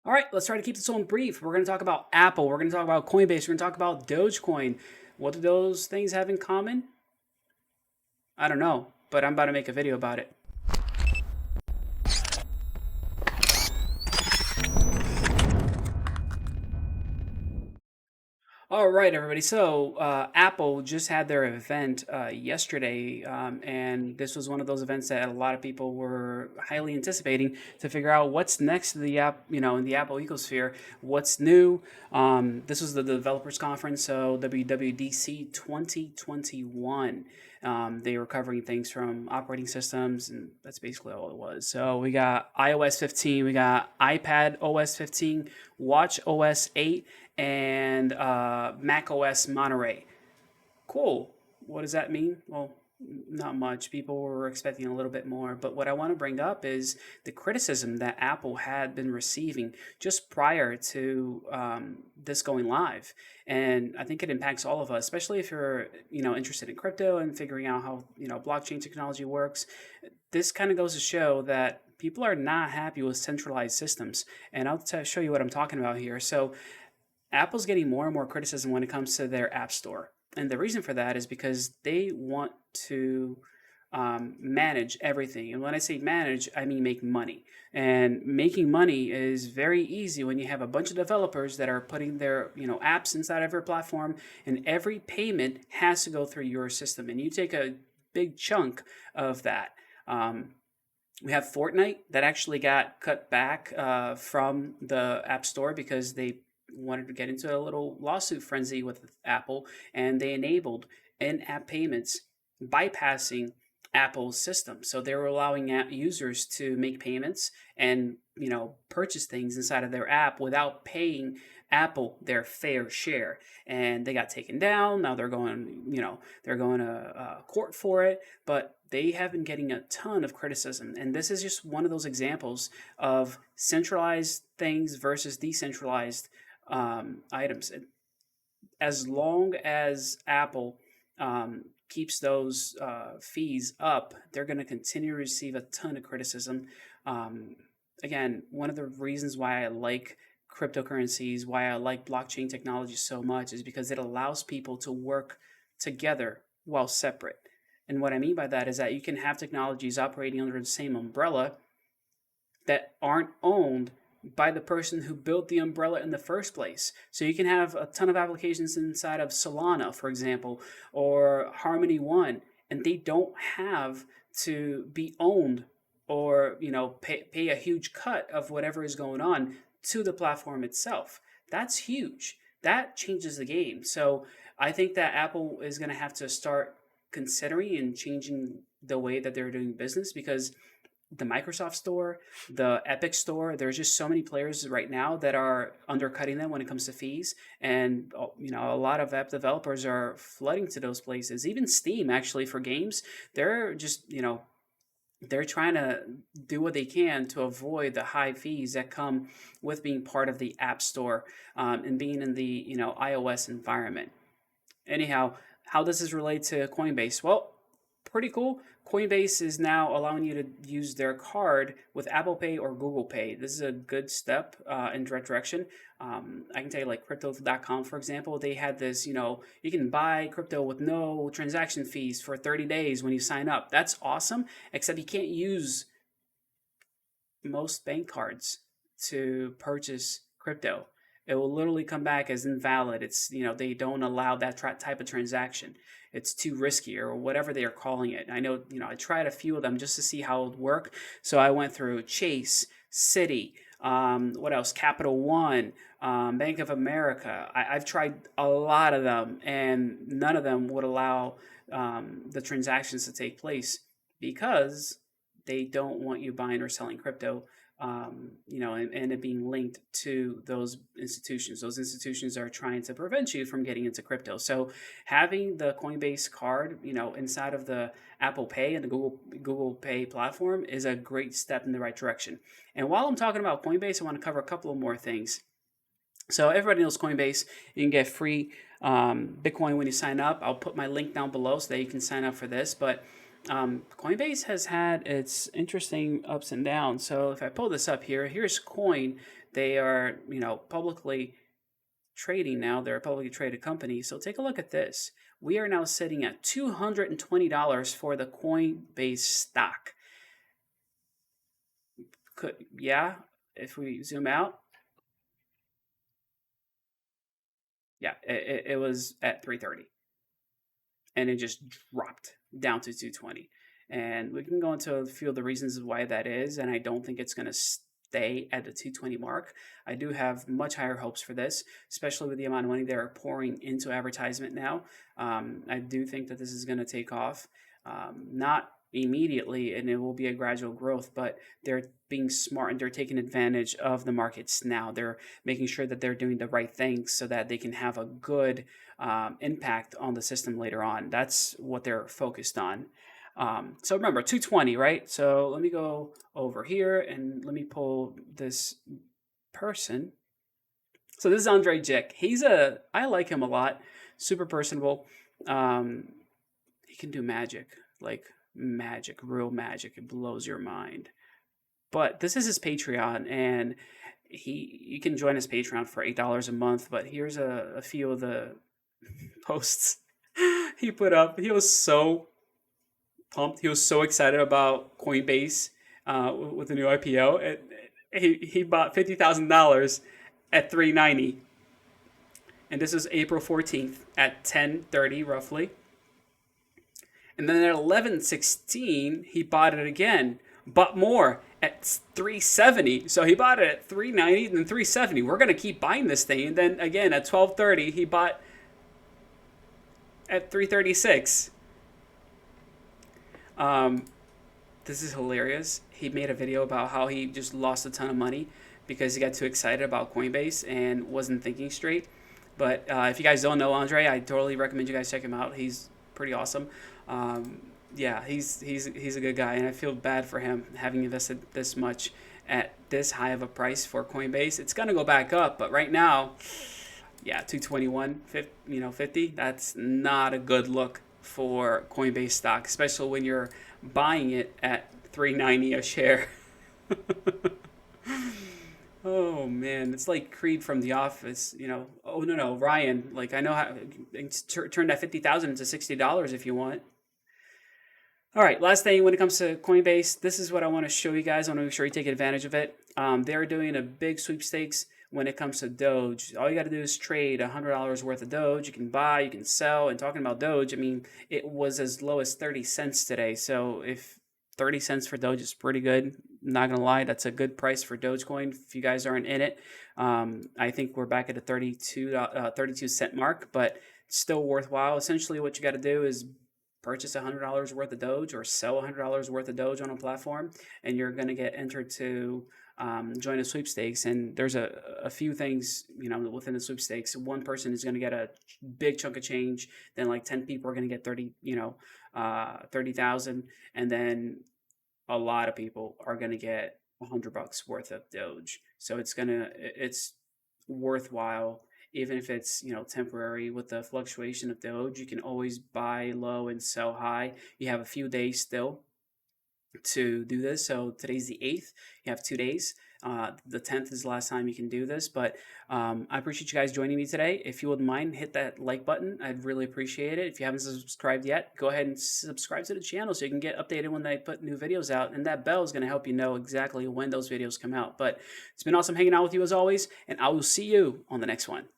All right, let's try to keep this one brief. We're going to talk about Apple. We're going to talk about Coinbase. We're going to talk about Dogecoin. What do those things have in common? I don't know, but I'm about to make a video about it. All right, everybody. So, Apple just had their event yesterday, and this was one of those events that a lot of people were highly anticipating to figure out what's next to the app, in the Apple ecosphere, what's new. This was the developers conference, so WWDC 2021. They were covering things from operating systems, and that's basically all it was. So we got iOS 15, we got iPad OS 15, Watch OS 8, and Mac OS Monterey. Cool. What does that mean? Well, not much. People were expecting a little bit more. But what I want to bring up is the criticism that Apple had been receiving just prior to this going live. And I think it impacts all of us, especially if you're, interested in crypto and figuring out how, blockchain technology works. This kind of goes to show that people are not happy with centralized systems. And I'll show you what I'm talking about here. So Apple's getting more and more criticism when it comes to their App Store. And the reason for that is because they want to manage everything. And when I say manage, I mean make money. And making money is very easy when you have a bunch of developers that are putting their apps inside of your platform, and every payment has to go through your system. And you take a big chunk of that. We have Fortnite that actually got cut back from the App Store because they wanted to get into a little lawsuit frenzy with Apple, and they enabled in-app payments, bypassing Apple's system. So they were allowing app users to make payments and purchase things inside of their app without paying Apple their fair share. And they got taken down. Now they're going, they're going to court for it. But they have been getting a ton of criticism. And this is just one of those examples of centralized things versus decentralized items. As long as Apple keeps those fees up, they're going to continue to receive a ton of criticism. Again, one of the reasons why I like cryptocurrencies, why I like blockchain technology so much, is because it allows people to work together while separate. And what I mean by that is that you can have technologies operating under the same umbrella that aren't owned by the person who built the umbrella in the first place. So you can have a ton of applications inside of Solana, for example, or Harmony One, and they don't have to be owned or pay a huge cut of whatever is going on to the platform itself. That's huge. That changes the game. So I think that Apple is going to have to start considering and changing the way that they're doing business, because the Microsoft Store, the Epic Store, there's just so many players right now that are undercutting them when it comes to fees. And, a lot of app developers are flooding to those places. Even Steam, actually, for games, they're just, they're trying to do what they can to avoid the high fees that come with being part of the App Store and being in the, iOS environment. Anyhow, how does this relate to Coinbase? Well, pretty cool. Coinbase is now allowing you to use their card with Apple Pay or Google Pay. This is a good step in the right direction. I can tell you, like crypto.com, for example, they had this, you can buy crypto with no transaction fees for 30 days when you sign up. That's awesome, except you can't use most bank cards to purchase crypto. It will literally come back as invalid. It's, they don't allow that type of transaction. It's too risky, or whatever they are calling it. I know, I tried a few of them just to see how it would work. So I went through Chase, Citi, what else? Capital One, Bank of America. I've tried a lot of them, and none of them would allow the transactions to take place because they don't want you buying or selling crypto, and it being linked to those institutions. Those institutions are trying to prevent you from getting into crypto. So having the Coinbase card, inside of the Apple Pay and the Google Pay platform is a great step in the right direction. And while I'm talking about Coinbase, I want to cover a couple of more things. So everybody knows Coinbase. You can get free Bitcoin when you sign up. I'll put my link down below so that you can sign up for this. But Coinbase has had its interesting ups and downs. So if I pull this up here, here's Coin. They are, publicly trading now. They're a publicly traded company. So take a look at this. We are now sitting at $220 for the Coinbase stock. Yeah, if we zoom out, yeah, it was at 330 and it just dropped down to 220. And we can go into a few of the reasons why that is, and I don't think it's going to stay at the 220 mark. I do have much higher hopes for this, especially with the amount of money they're pouring into advertisement now. I do think that this is going to take off. Not immediately, and it will be a gradual growth, but they're being smart and they're taking advantage of the markets now. They're making sure that they're doing the right things so that they can have a good impact on the system later on. That's what they're focused on. So remember, 220, right? So let me go over here and let me pull this person. So this is Andrei Jikh. I like him a lot. Super personable. He can do magic, like magic, real magic. It blows your mind. But this is his Patreon, and you can join his Patreon for $8 a month. But here's a few of the posts he put up. He was so pumped. He was so excited about Coinbase with the new IPO. He bought $50,000 at 390, and this is April 14th at 10:30 roughly. And then at 11:16 he bought it again, but more at 370. So he bought it at 390 and then 370. We're gonna keep buying this thing. And then again at 12:30 he bought at 336. This is hilarious. He made a video about how he just lost a ton of money because he got too excited about Coinbase and wasn't thinking straight. But if you guys don't know Andrei, I totally recommend you guys check him out. He's pretty awesome. Yeah, he's a good guy, and I feel bad for him having invested this much at this high of a price for Coinbase. It's gonna go back up, but right now, yeah, 221, 50. That's not a good look for Coinbase stock, especially when you're buying it at 390 a share. Oh man, it's like Creed from The Office, Oh no, Ryan. Like I know how turn that 50,000 into $60 if you want. All right, last thing when it comes to Coinbase, this is what I want to show you guys. I want to make sure you take advantage of it. They're doing a big sweepstakes when it comes to Doge. All you got to do is trade $100 worth of Doge. You can buy, you can sell. And talking about Doge, I mean, it was as low as 30 cents today. So if 30 cents for Doge is pretty good, not gonna lie, that's a good price for Dogecoin. If you guys aren't in it, I think we're back at a 32 cent mark, but still worthwhile. Essentially, what you got to do is purchase $100 worth of Doge or sell $100 worth of Doge on a platform, and you're going to get entered to join a sweepstakes. And there's a few things, within the sweepstakes. One person is going to get a big chunk of change. Then like 10 people are going to get 30,000. And then a lot of people are going to get $100 worth of Doge. So it's worthwhile, even if it's temporary. With the fluctuation of Doge, you can always buy low and sell high. You have a few days still to do this. So today's the 8th. You have 2 days. The 10th is the last time you can do this. But I appreciate you guys joining me today. If you wouldn't mind, hit that like button. I'd really appreciate it. If you haven't subscribed yet, go ahead and subscribe to the channel so you can get updated when I put new videos out. And that bell is going to help you know exactly when those videos come out. But it's been awesome hanging out with you as always, and I will see you on the next one.